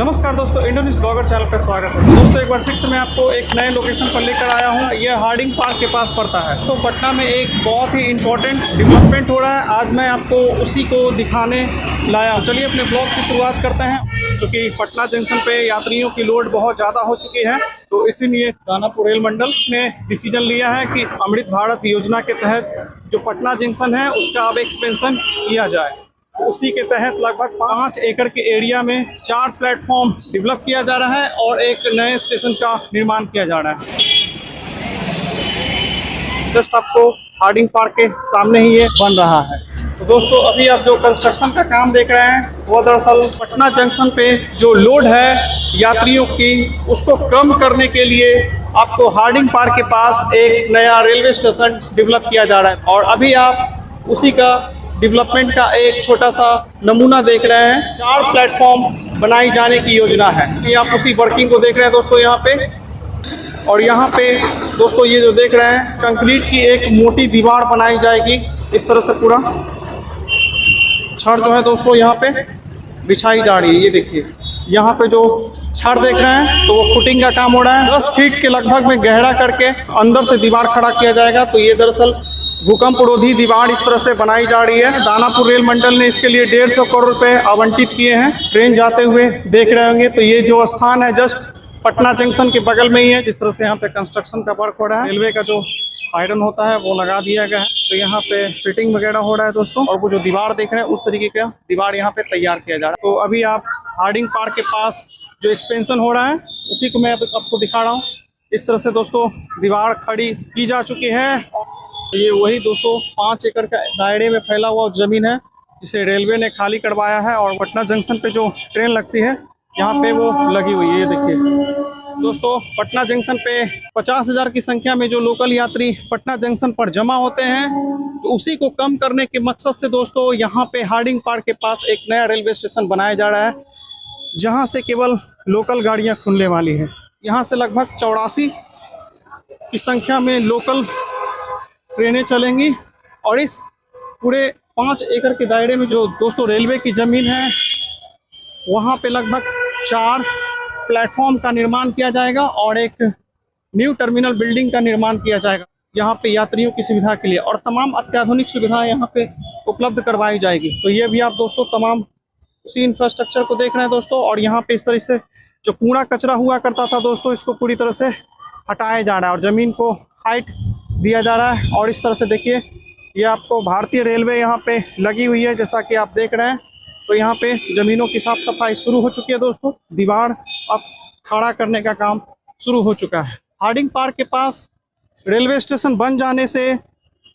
नमस्कार दोस्तों, Indo news blogger channel पर स्वागत है। दोस्तों एक बार फिर से मैं आपको एक नए लोकेशन पर लेकर आया हूँ। यह हार्डिंग पार्क के पास पड़ता है। तो पटना में एक बहुत ही इम्पोर्टेंट डेवलपमेंट हो रहा है। आज मैं आपको उसी को दिखाने लाया हूँ। चलिए अपने ब्लॉग की शुरुआत करते हैं। चूँकि पटना जंक्शन पे यात्रियों की लोड बहुत ज़्यादा हो चुकी है, तो इसीलिए दानापुर रेल मंडल ने डिसीजन लिया है कि अमृत भारत योजना के तहत जो पटना जंक्शन है उसका अब एक्सपेंशन किया जाए। उसी के तहत लगभग 5 एकड़ के एरिया में 4 प्लेटफॉर्म डेवलप किया जा रहा है और एक नए स्टेशन का निर्माण किया जा रहा है। जस्ट आपको हार्डिंग पार्क के सामने ही ये बन रहा है। तो दोस्तों अभी आप जो कंस्ट्रक्शन का काम देख रहे हैं वो दरअसल पटना जंक्शन पे जो लोड है यात्रियों की उसको कम करने के लिए आपको हार्डिंग पार्क के पास एक नया रेलवे स्टेशन डेवलप किया जा रहा है। और अभी आप उसी का डेवलपमेंट का एक छोटा सा नमूना देख रहे हैं। 4 प्लेटफॉर्म बनाई जाने की योजना है। ये आप उसी वर्किंग को देख रहे हैं दोस्तों यहाँ पे। और यहाँ पे दोस्तों ये जो देख रहे हैं कंक्रीट की एक मोटी दीवार बनाई जाएगी। इस तरह से पूरा छड़ जो है दोस्तों यहाँ पे बिछाई जा रही है। ये देखिए यहाँ पे जो छड़ देख रहे हैं तो वो फुटिंग का काम हो रहा है। 10 फीट के लगभग में गहरा करके अंदर से दीवार खड़ा किया जाएगा। तो ये दरअसल भूकंप रोधी दीवार इस तरह से बनाई जा रही है। दानापुर रेल मंडल ने इसके लिए 150 करोड़ रुपए आवंटित किए हैं। ट्रेन जाते हुए देख रहे होंगे। तो ये जो स्थान है जस्ट पटना जंक्शन के बगल में ही है। जिस तरह से यहाँ पे कंस्ट्रक्शन का वर्क हो रहा है, रेलवे का जो आयरन होता है वो लगा दिया गया है। तो यहाँ पे फिटिंग वगैरह हो रहा है दोस्तों। और वो जो दीवार देख रहे हैं उस तरीके का दीवार यहाँ पे तैयार किया जा रहा है। तो अभी आप हार्डिंग पार्क के पास जो एक्सपेंशन हो रहा है उसी को मैं आपको दिखा रहा हूँ। इस तरह से दोस्तों दीवार खड़ी की जा चुकी है। ये वही दोस्तों 5 एकड़ का दायरे में फैला हुआ जमीन है जिसे रेलवे ने खाली करवाया है। और पटना जंक्शन पे जो ट्रेन लगती है यहाँ पे वो लगी हुई है। ये देखिए दोस्तों पटना जंक्शन पे 50,000 की संख्या में जो लोकल यात्री पटना जंक्शन पर जमा होते हैं, तो उसी को कम करने के मकसद से दोस्तों यहाँ पे हार्डिंग पार्क के पास एक नया रेलवे स्टेशन बनाया जा रहा है जहाँ से केवल लोकल गाड़ियाँ खुलने वाली है। यहाँ से लगभग 84 की संख्या में लोकल ट्रेनें चलेंगी। और इस पूरे 5 एकड़ के दायरे में जो दोस्तों रेलवे की ज़मीन है वहाँ पे लगभग 4 प्लेटफॉर्म का निर्माण किया जाएगा और एक न्यू टर्मिनल बिल्डिंग का निर्माण किया जाएगा यहाँ पे यात्रियों की सुविधा के लिए। और तमाम अत्याधुनिक सुविधाएं यहाँ पे उपलब्ध करवाई जाएगी। तो ये भी आप दोस्तों तमाम उसी इंफ्रास्ट्रक्चर को देख रहे हैं दोस्तों। और यहाँ पे इस तरह से जो कूड़ा कचरा हुआ करता था दोस्तों इसको पूरी तरह से हटाया जा रहा है और ज़मीन को हाइट दिया जा रहा है। और इस तरह से देखिए ये आपको भारतीय रेलवे यहाँ पे लगी हुई है जैसा कि आप देख रहे हैं। तो यहाँ पे ज़मीनों की साफ सफाई शुरू हो चुकी है दोस्तों। दीवार अब खड़ा करने का काम शुरू हो चुका है। हार्डिंग पार्क के पास रेलवे स्टेशन बन जाने से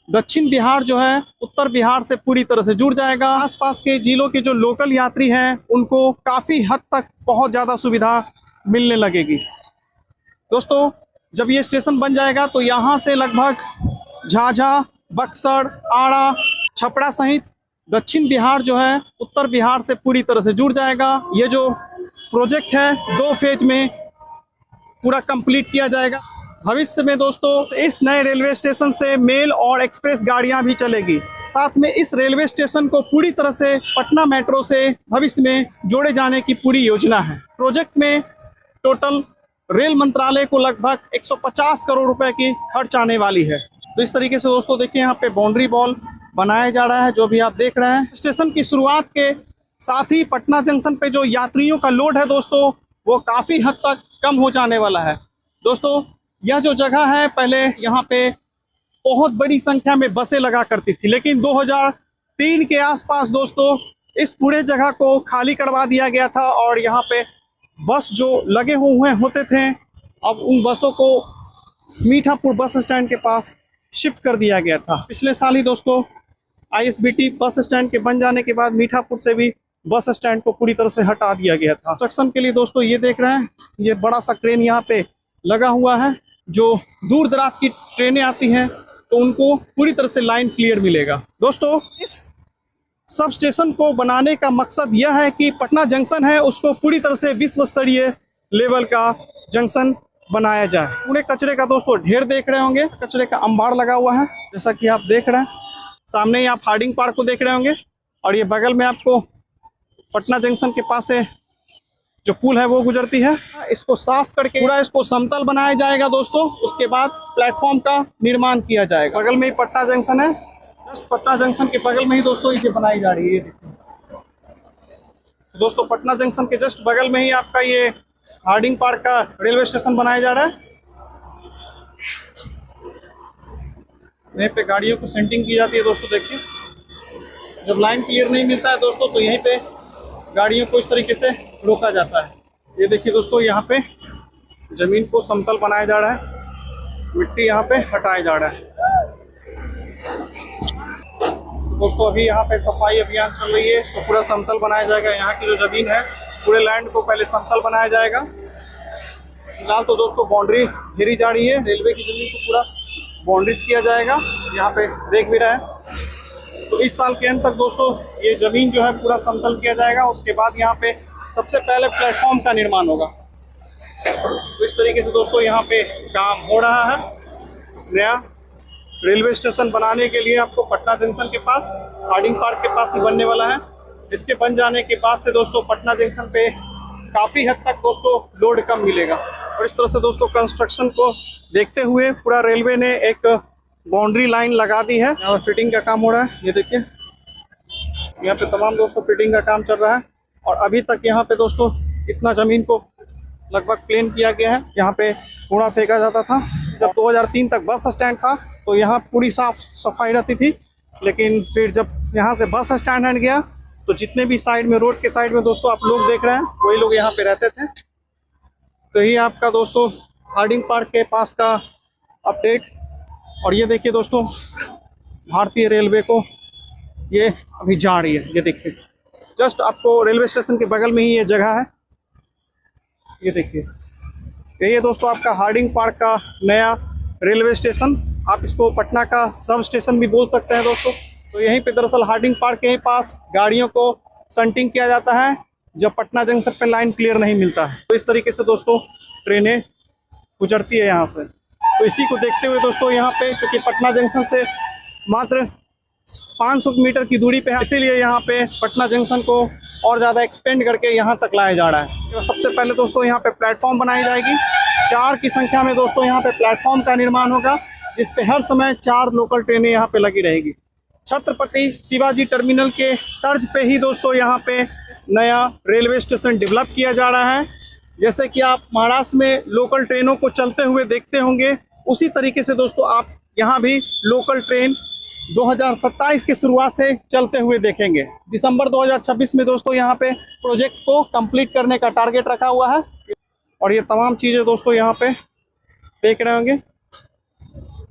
दक्षिण बिहार जो है उत्तर बिहार से पूरी तरह से जुड़ जाएगा। आसपास के जिलों के जो लोकल यात्री हैं उनको काफ़ी हद तक बहुत ज़्यादा सुविधा मिलने लगेगी दोस्तों। जब ये स्टेशन बन जाएगा तो यहाँ से लगभग झाझा, बक्सर, आरा, छपरा सहित दक्षिण बिहार जो है उत्तर बिहार से पूरी तरह से जुड़ जाएगा। ये जो प्रोजेक्ट है 2 फेज में पूरा कंप्लीट किया जाएगा। भविष्य में दोस्तों इस नए रेलवे स्टेशन से मेल और एक्सप्रेस गाड़ियां भी चलेगी। साथ में इस रेलवे स्टेशन को पूरी तरह से पटना मेट्रो से भविष्य में जोड़े जाने की पूरी योजना है। प्रोजेक्ट में टोटल रेल मंत्रालय को लगभग 150 करोड़ रुपए की खर्च आने वाली है। तो इस तरीके से दोस्तों देखिए यहाँ पे बाउंड्री वॉल बनाया जा रहा है जो भी आप देख रहे हैं। स्टेशन की शुरुआत के साथ ही पटना जंक्शन पे जो यात्रियों का लोड है दोस्तों वो काफ़ी हद तक कम हो जाने वाला है। दोस्तों यह जो जगह है पहले यहाँ पे बहुत बड़ी संख्या में बसें लगा करती थी, लेकिन 2003 के आसपास दोस्तों इस पूरे जगह को खाली करवा दिया गया था और यहाँ पे बस जो लगे हुए होते थे अब उन बसों को मीठापुर बस स्टैंड के पास शिफ्ट कर दिया गया था। पिछले साल ही दोस्तों ISBT बस स्टैंड के बन जाने के बाद मीठापुर से भी बस स्टैंड को पूरी तरह से हटा दिया गया था। कंस्ट्रक्शन के लिए दोस्तों ये देख रहे हैं, ये बड़ा सा क्रेन यहाँ पे लगा हुआ है। जो दूर दराज की ट्रेनें आती हैं तो उनको पूरी तरह से लाइन क्लियर मिलेगा। दोस्तों इस सब स्टेशन को बनाने का मकसद यह है कि पटना जंक्शन है उसको पूरी तरह से विश्व स्तरीय लेवल का जंक्शन बनाया जाए। पूरे कचरे का दोस्तों ढेर देख रहे होंगे, कचरे का अंबार लगा हुआ है जैसा कि आप देख रहे हैं। सामने ही आप हार्डिंग पार्क को देख रहे होंगे और ये बगल में आपको पटना जंक्शन के पास से जो पुल है वो गुजरती है। इसको साफ करके पूरा इसको समतल बनाया जाएगा दोस्तों। उसके बाद प्लेटफॉर्म का निर्माण किया जाएगा। बगल में ही पटना जंक्शन है, जस्ट पटना जंक्शन के बगल में ही दोस्तों इसे बनाई जा रही है। दोस्तों पटना जंक्शन के जस्ट बगल में ही आपका ये हार्डिंग पार्क का रेलवे स्टेशन बनाया जा रहा है। यहीं पे गाड़ियों को सेंटिंग की जाती है दोस्तों। देखिए जब लाइन क्लियर नहीं मिलता है दोस्तों तो यहीं पे गाड़ियों को इस तरीके से रोका जाता है। ये देखिए दोस्तों यहाँ पे जमीन को समतल बनाया जा रहा है, मिट्टी यहाँ पे हटाया जा रहा है। दोस्तों अभी यहाँ पे सफाई अभियान चल रही है, इसको पूरा समतल बनाया जाएगा। यहाँ की जो जमीन है पूरे लैंड को पहले समतल बनाया जाएगा। फिलहाल तो दोस्तों बाउंड्री घेरी जा रही है, रेलवे की जमीन को पूरा बाउंड्रीज किया जाएगा। यहाँ पे देख भी रहे हैं तो इस साल के अंत तक दोस्तों ये जमीन जो है पूरा समतल किया जाएगा। उसके बाद यहाँ पे सबसे पहले प्लेटफॉर्म का निर्माण होगा। तो इस तरीके से दोस्तों यहाँ पे काम हो रहा है। नया रेलवे स्टेशन बनाने के लिए आपको पटना जंक्शन के पास हार्डिंग पार्क के पास ही बनने वाला है। इसके बन जाने के बाद से दोस्तों पटना जंक्शन पे काफ़ी हद तक दोस्तों लोड कम मिलेगा। और इस तरह से दोस्तों कंस्ट्रक्शन को देखते हुए पूरा रेलवे ने एक बाउंड्री लाइन लगा दी है। यहाँ फिटिंग का काम हो रहा है। ये देखिए यहाँ पे तमाम दोस्तों फिटिंग का काम चल रहा है। और अभी तक यहाँ पे दोस्तों इतना ज़मीन को लगभग प्लेन किया गया है। यहाँ पे कूड़ा फेंका जाता था। जब 2003 तक बस स्टैंड था तो यहाँ पूरी साफ सफाई रहती थी, लेकिन फिर जब यहाँ से बस स्टैंड हट गया तो जितने भी साइड में रोड के साइड में दोस्तों आप लोग देख रहे हैं वही लोग यहाँ पे रहते थे। तो ये आपका दोस्तों हार्डिंग पार्क के पास का अपडेट। और ये देखिए दोस्तों भारतीय रेलवे को ये अभी जा रही है। ये देखिए जस्ट आपको रेलवे स्टेशन के बगल में ही ये जगह है। ये देखिए ये दोस्तों आपका हार्डिंग पार्क का नया रेलवे स्टेशन, आप इसको पटना का सब स्टेशन भी बोल सकते हैं दोस्तों। तो यहीं पे दरअसल हार्डिंग पार्क के ही पास गाड़ियों को शंटिंग किया जाता है जब पटना जंक्शन पे लाइन क्लियर नहीं मिलता है। तो इस तरीके से दोस्तों ट्रेनें गुजरती है यहाँ से। तो इसी को देखते हुए दोस्तों यहाँ पे चूँकि पटना जंक्शन से मात्र 500 मीटर की दूरी पे है, इसीलिए यहाँ पे पटना जंक्शन को और ज़्यादा एक्सपेंड करके यहाँ तक लाया जा रहा है। तो सबसे पहले दोस्तों यहाँ पे प्लेटफॉर्म बनाई जाएगी। 4 की संख्या में दोस्तों यहाँ पे प्लेटफॉर्म का निर्माण होगा, जिस पे हर समय 4 लोकल ट्रेनें यहाँ पे लगी रहेगी। छत्रपति शिवाजी टर्मिनल के तर्ज पे ही दोस्तों यहाँ पे नया रेलवे स्टेशन डेवलप किया जा रहा है। जैसे कि आप महाराष्ट्र में लोकल ट्रेनों को चलते हुए देखते होंगे, उसी तरीके से दोस्तों आप यहाँ भी लोकल ट्रेन 2027 के शुरुआत से चलते हुए देखेंगे। दिसंबर 2026 में दोस्तों यहाँ पे प्रोजेक्ट को कंप्लीट करने का टारगेट रखा हुआ है। और ये तमाम चीज़ें दोस्तों यहाँ पे देख रहे होंगे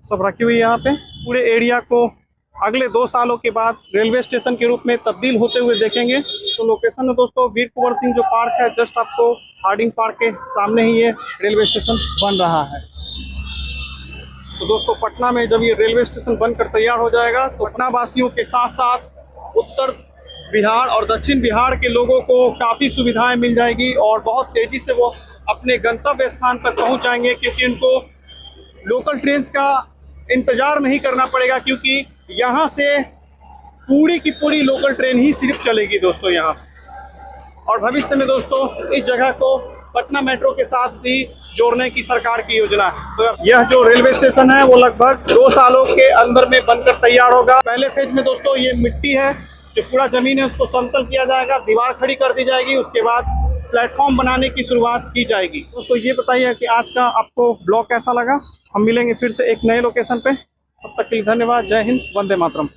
सब रखी हुई यहाँ पे। पूरे एरिया को अगले 2 सालों के बाद रेलवे स्टेशन के रूप में तब्दील होते हुए देखेंगे। तो लोकेशन है दोस्तों वीर कुंवर सिंह जो पार्क है, जस्ट आपको हार्डिंग पार्क के सामने ही ये रेलवे स्टेशन बन रहा है। तो दोस्तों पटना में जब ये रेलवे स्टेशन बनकर तैयार हो जाएगा तो पटना वासियों के साथ साथ उत्तर बिहार और दक्षिण बिहार के लोगों को काफ़ी सुविधाएं मिल जाएगी और बहुत तेज़ी से वो अपने गंतव्य स्थान पर पहुंच जाएंगे, क्योंकि उनको लोकल ट्रेन का इंतज़ार नहीं करना पड़ेगा, क्योंकि यहाँ से पूरी की पूरी लोकल ट्रेन ही सिर्फ चलेगी दोस्तों यहाँ से। और भविष्य में दोस्तों इस जगह को पटना मेट्रो के साथ भी जोड़ने की सरकार की योजना है। तो यह जो रेलवे स्टेशन है वो लगभग 2 सालों के अंदर में बनकर तैयार होगा। पहले फेज में दोस्तों ये मिट्टी है, जो पूरा जमीन है उसको समतल किया जाएगा, दीवार खड़ी कर दी जाएगी। उसके बाद प्लेटफॉर्म बनाने की शुरुआत की जाएगी। दोस्तों ये बताइए कि आज का आपको ब्लॉग कैसा लगा। हम मिलेंगे फिर से एक नए लोकेशन पे, तब तक के लिए धन्यवाद। जय हिंद, वंदे मातरम।